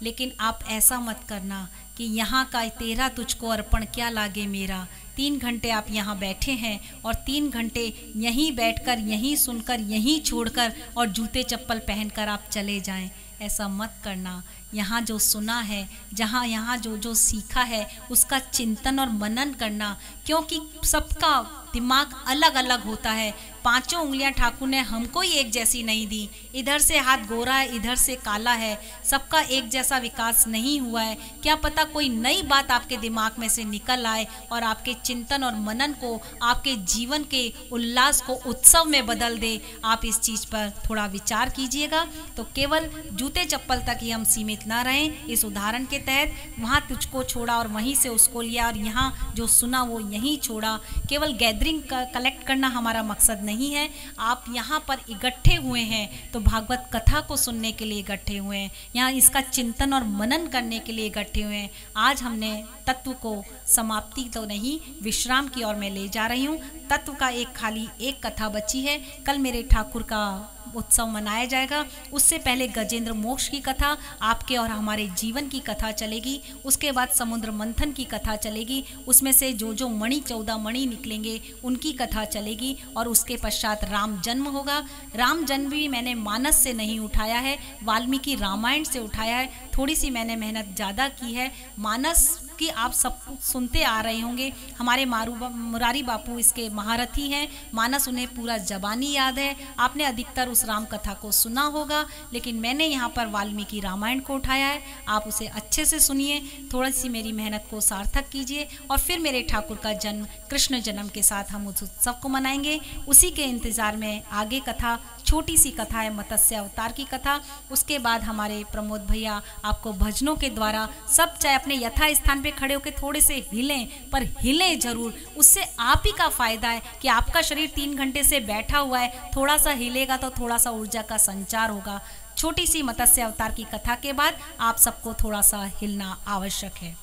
लेकिन आप ऐसा मत करना कि यहाँ का तेरा तुझको अर्पण क्या लागे मेरा। 3 घंटे आप यहाँ बैठे हैं और 3 घंटे यहीं बैठकर, यहीं सुनकर, यहीं छोड़कर और जूते चप्पल पहनकर आप चले जाएं। ऐसा मत करना। यहाँ जो सुना है, यहाँ जो सीखा है, उसका चिंतन और मनन करना, क्योंकि सबका दिमाग अलग अलग होता है। 5 उंगलियां ठाकुर ने हमको ही एक जैसी नहीं दी। इधर से हाथ गोरा है, इधर से काला है, सबका एक जैसा विकास नहीं हुआ है। क्या पता कोई नई बात आपके दिमाग में से निकल आए और आपके चिंतन और मनन को, आपके जीवन के उल्लास को उत्सव में बदल दे। आप इस चीज़ पर थोड़ा विचार कीजिएगा। तो केवल जूते चप्पल तक ही हम सीमित ना रहें। इस उदाहरण के तहत वहाँ तुझको छोड़ा और वहीं से उसको लिया और यहाँ जो सुना वो यहीं छोड़ा। केवल गैदरिंग कलेक्ट करना हमारा मकसद नहीं है। आप यहाँ पर इकट्ठे हुए हैं तो भागवत कथा को सुनने के लिए इकट्ठे हुए हैं, यहाँ इसका चिंतन और मनन करने के लिए इकट्ठे हुए हैं। आज हमने तत्व को समाप्ति तो नहीं, विश्राम की ओर मैं ले जा रही हूँ। तत्व का खाली एक कथा बची है। कल मेरे ठाकुर का उत्सव मनाया जाएगा। उससे पहले गजेंद्र मोक्ष की कथा, आपके और हमारे जीवन की कथा चलेगी। उसके बाद समुद्र मंथन की कथा चलेगी। उसमें से जो मणि 14 मणि निकलेंगे उनकी कथा चलेगी। और उसके पश्चात राम जन्म होगा। राम जन्म भी मैंने मानस से नहीं उठाया है, वाल्मीकि रामायण से उठाया है। थोड़ी सी मैंने मेहनत ज़्यादा की है। मानस की आप सब सुनते आ रहे होंगे। हमारे मुरारी बापू इसके महारथी हैं। मानस उन्हें पूरा जबानी याद है। आपने अधिकतर उस राम कथा को सुना होगा, लेकिन मैंने यहाँ पर वाल्मीकि रामायण को उठाया है। आप उसे अच्छे से सुनिए, थोड़ी सी मेरी मेहनत को सार्थक कीजिए और फिर मेरे ठाकुर का जन्म, कृष्ण जन्म के साथ हम उस उत्सव को मनाएंगे। उसी के इंतज़ार में आगे कथा छोटी सी कथा है मत्स्य अवतार की कथा। उसके बाद हमारे प्रमोद भैया आपको भजनों के द्वारा सब चाहे अपने यथा स्थान पे खड़े होकर थोड़े से हिलें, पर हिलें जरूर। उससे आप ही का फायदा है कि आपका शरीर 3 घंटे से बैठा हुआ है, थोड़ा सा हिलेगा तो थोड़ा सा ऊर्जा का संचार होगा। छोटी सी मत्स्य अवतार की कथा के बाद आप सबको थोड़ा सा हिलना आवश्यक है।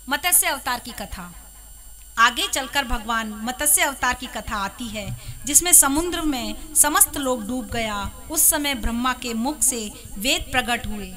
मत्स्य अवतार की कथा आगे चलकर भगवान मत्स्य अवतार की कथा आती है, जिसमें समुद्र में समस्त लोग डूब गया। उस समय ब्रह्मा के मुख से वेद प्रकट हुए।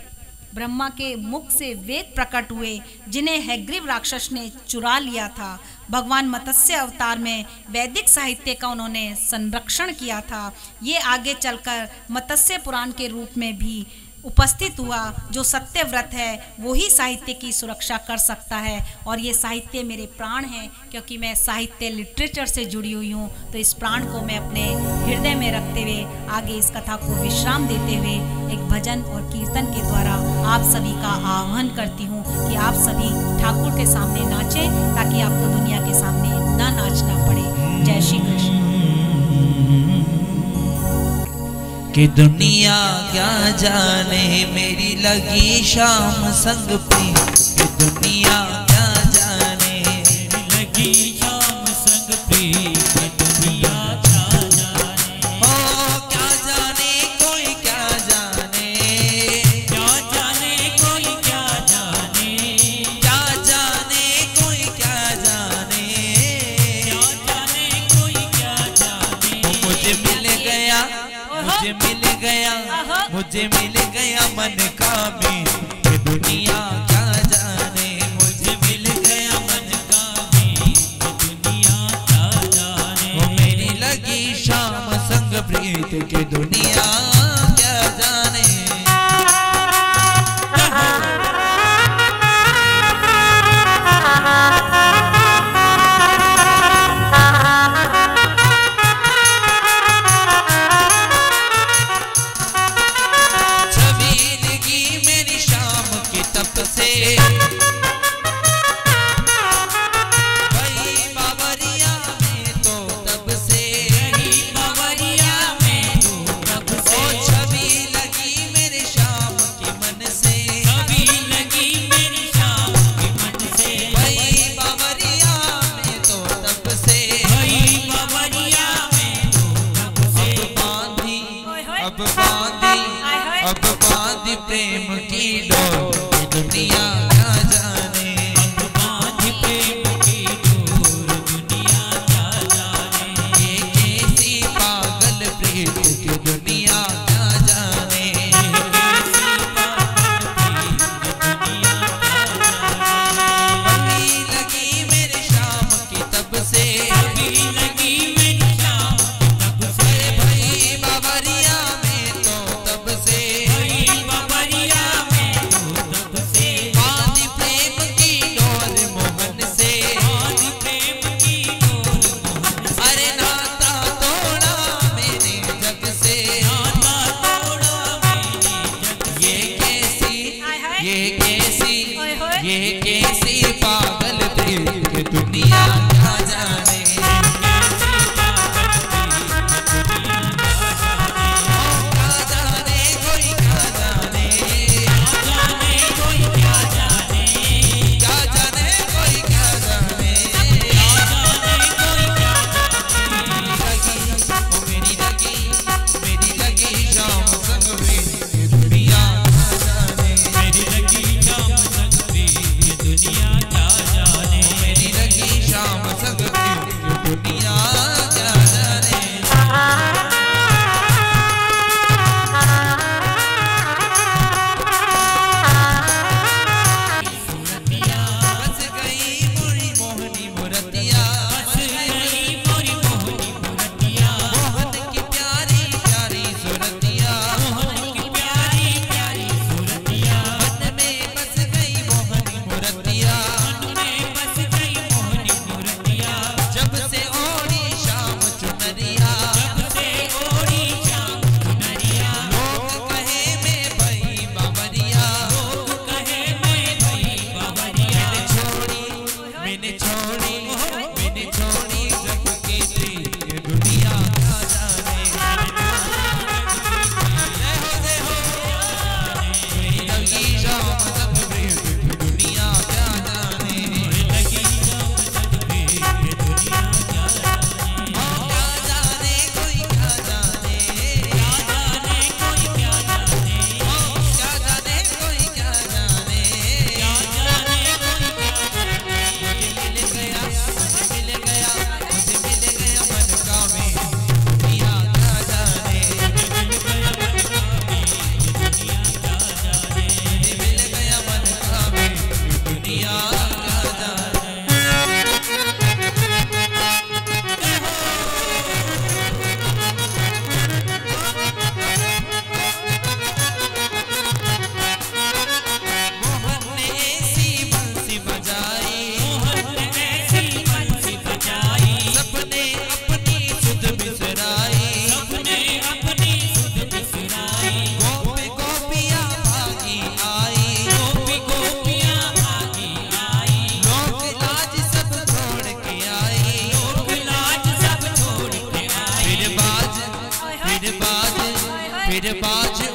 ब्रह्मा के मुख से वेद प्रकट हुए, जिन्हें हैग्रीव राक्षस ने चुरा लिया था। भगवान मत्स्य अवतार में वैदिक साहित्य का उन्होंने संरक्षण किया था। ये आगे चलकर मत्स्य पुराण के रूप में भी उपस्थित हुआ। जो सत्य व्रत है वो ही साहित्य की सुरक्षा कर सकता है, और ये साहित्य मेरे प्राण है, क्योंकि मैं साहित्य लिटरेचर से जुड़ी हुई हूँ। तो इस प्राण को मैं अपने हृदय में रखते हुए आगे इस कथा को विश्राम देते हुए एक भजन और कीर्तन के द्वारा आप सभी का आह्वान करती हूँ कि आप सभी ठाकुर के सामने नाचें, ताकि आपको दुनिया के सामने ना नाचना पड़े। जय श्री कृष्ण। कि दुनिया क्या जाने मेरी लगी शाम संग प्रीत, कि दुनिया क्या जाने मेरी लगी शाम संग प्रीत, कि दुनिया क्या जाने। ओ क्या जाने कोई क्या जाने, क्या जाने कोई क्या जाने, क्या जाने कोई क्या जाने, क्या जाने कोई क्या जाने। मुझे मिल गया, मुझे मिल गया, मुझे मिल गया मन का मीत, कि दुनिया क्या जाने। मुझे मिल गया मन का मीत, कि दुनिया क्या जाने। वो मेरी लगी शाम संग प्रीत, कि दुनिया क्या जाने। अब बांधी प्रेम की डोर, दुनिया क्या जाने। अब बांधी प्रेम की डोर, दुनिया क्या जाने। ये कैसी पागल प्रीत, की दुनिया क्या जाने। कैसी पागल प्रीत, दुनिया क्या जाने। अभी लगी मेरे शाम की तब से, अभी लगी मेरी शाम की तब से। भाई बाबरिया में तो तब से, भाई बाबरिया में तो तब से।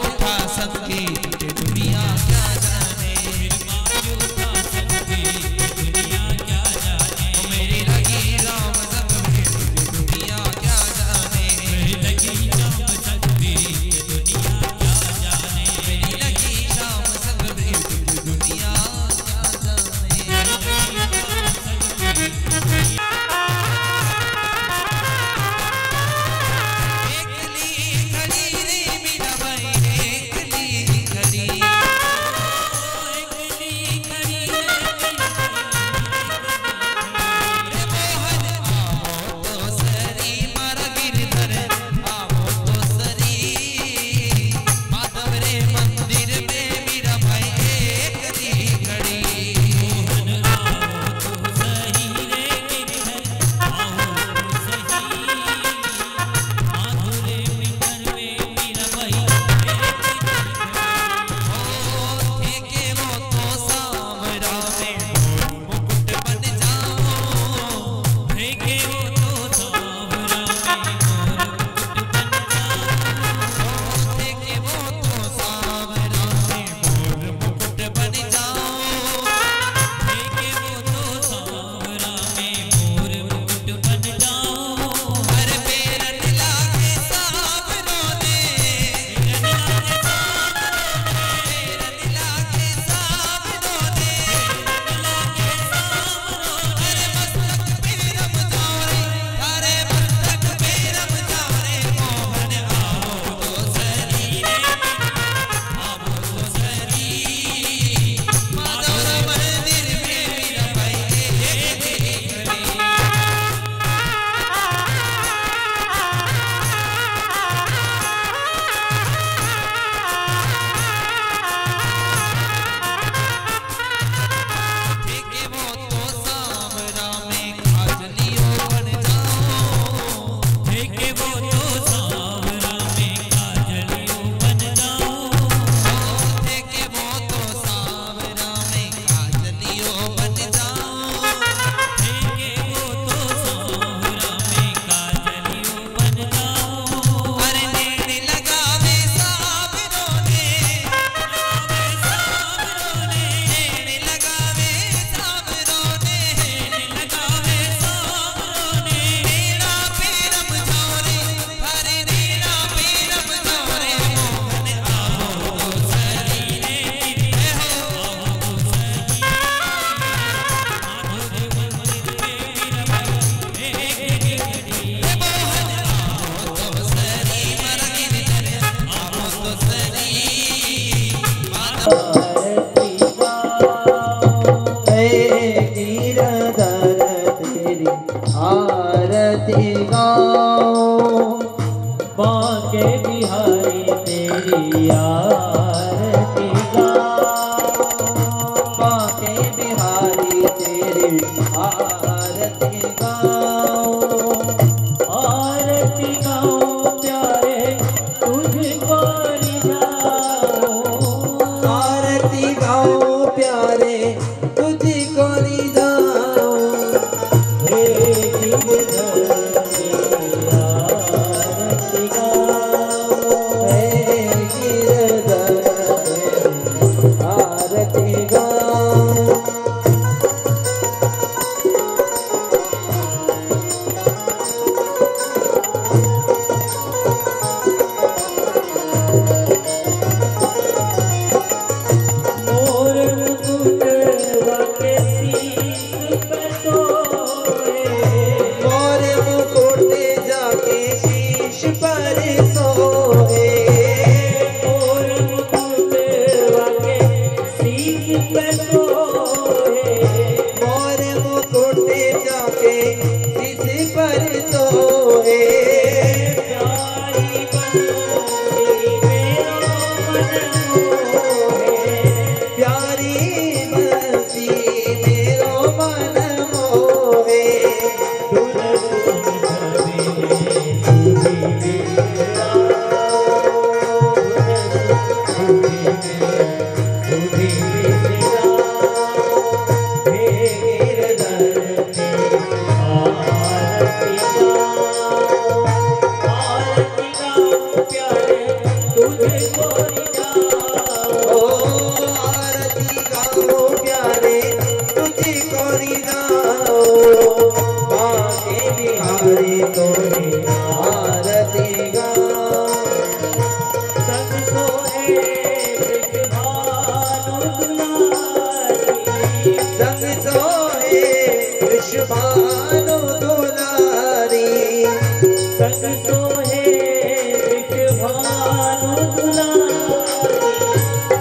उठा संगी ये दुनिया क्या जाने, बाज उठा संगी ये दुनिया क्या जाने, मेरी लगी राम संग में तुझे दुनिया क्या जाने, मेरी लगी शाम संग में ये दुनिया क्या जाने, मेरी लगी शाम संग में तुझे दुनिया क्या जाने। आरती गाओ बांके बिहारी तेरी आरती गाओ, बांके बिहारी तेरी आरती गाओ, आरती गाओ प्यारे तुझको रिझाओ, आरती गाओ प्यारे तुझको रिझाओ, हे गिरधर तेरी आरती गाओ, हे गिरधर तेरी आरती गाओ। मोर मुकुट वाके शीश पे सोए, मोर मुकुट जाके शीश पर सोए, मोर मुकुट वाके शीश पे सोए, मोर मुकुट जाके शीश पर सोए, प्यारी बंसी मेरो मन मोहे, प्यारी बंसी मेरो मन मोहे, तुझको आरती गाओ प्यारे तुझको रिझाओ, बाके बिहारी तोरी आरती गाओ। संग सोहे विषभानु दुलारी, संग सोहे विषभानु दुलारी, संग सोहे विषभानु दुलारी,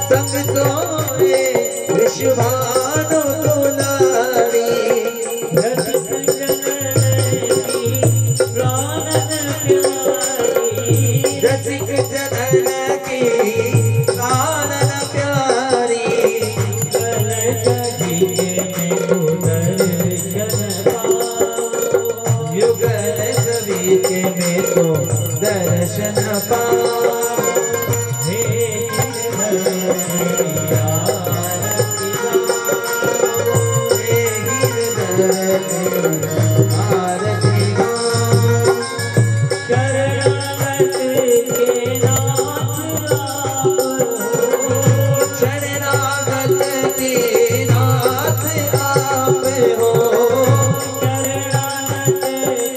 संग सोहे विषभानु दुलारी। रसिक जनन की प्राणन प्यारी, रसिक जनन की प्राणन प्यारी, युगल कवि के में तो दर्शन पाओ, युगल कवि के में तो दर्शन पाओ। हे गिरधर आरती गाओ, हे गिरधर आरती गाओ। शरणागत के नाथ आप हो, शरणागत के नाथ आप हो, शरणागत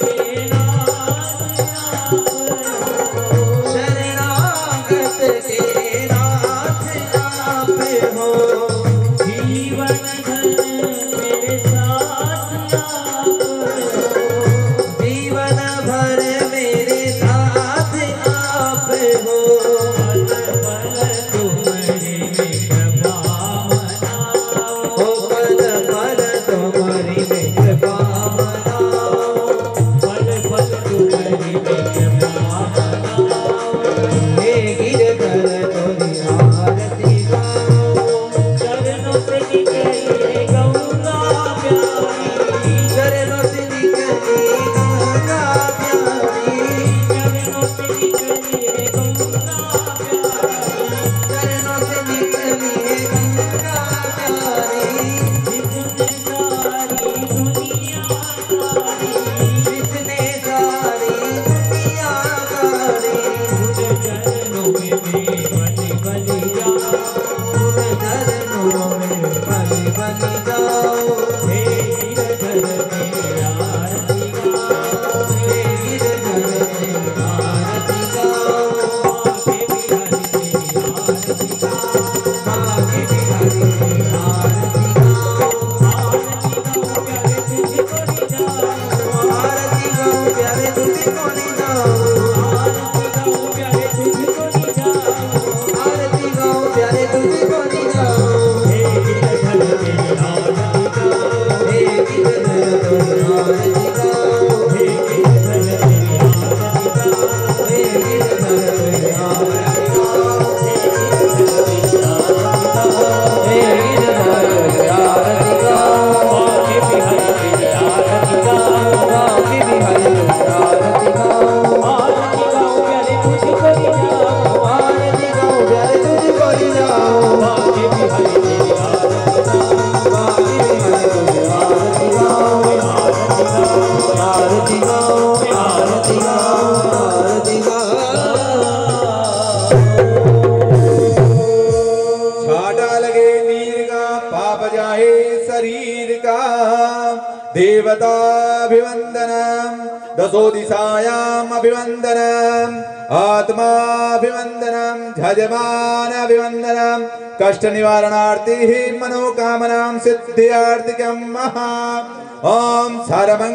के नाथ आप हो, शरणागत के नाथ आप हो। जीवन धन मेरे साथ आप हो, जीवन भर मेरे साथ आप हो। पल पल तुम्हारी कृपा मनाओ, ओ पल पल तुम्हारी मैं कृपा मनाओ। पल पल तुम्हारी कृपा मनाओ, हे गिरधर तोरी आरती गाओ। चरणों से निकली गंगा प्यारी, चरणों से निकली गंगा प्यारी, चरणों से निकली गंगा प्यारी, चरणों से निकली गंगा प्यारी। जिसने सारी दुनिया सारी, जिसने सारी दुनिया सारी, उन चरणों में बलि बलि जाओ, उन चरणों में बलि बलि जाओ। हे गिरधर मेरा आरती गाओ, हे गिरधर आरती गाओ। आके बिहारी तेरी आरती गाओ, बाके बिहारी आरती गाओ। आरती गाओ प्यारे तुझको रिझाओ, आरती गाओ प्यारे तुझको रिझाओ। आरती गाओ प्यारे तुझको रिझाओ, आरती गाओ प्यारे तुझको रिझाओ। हे गिरधर मेरी आरती गाओ, हे गिरधर तोरी आरती गाओ। हे गिरधर मेरी आरती गाओ, हे गिरधर तोरी आरती गाओ। हे गिरधर मेरी आरती गाओ, हे गिरधर तोरी आरती गाओ। आके बिहारी तेरी आरती गाओ, बाके बिहारी तोरी आरती गाओ। आरती गाओ प्यारे तुझको रिझाओ, आरती गाओ प्यारे तुझको रिझाओ। आके बिहारी तेरी आरती गाओ, बाके बिहारी तोरी आरती गाओ। आरती गाओ, आरती गाओ आरती गाओ आरती गाओ। छाटा लगे नीर का पाप जाए शरीर का, देवताभिवंदनम दशो दिशायाम अभिवंदनम, आत्माभिवंदनम झजमान अभिवंदनम, कष्ट निवारणार्थी मनोकामनां सिद्ध्यार्थकम महा। ओम सर्वमंगल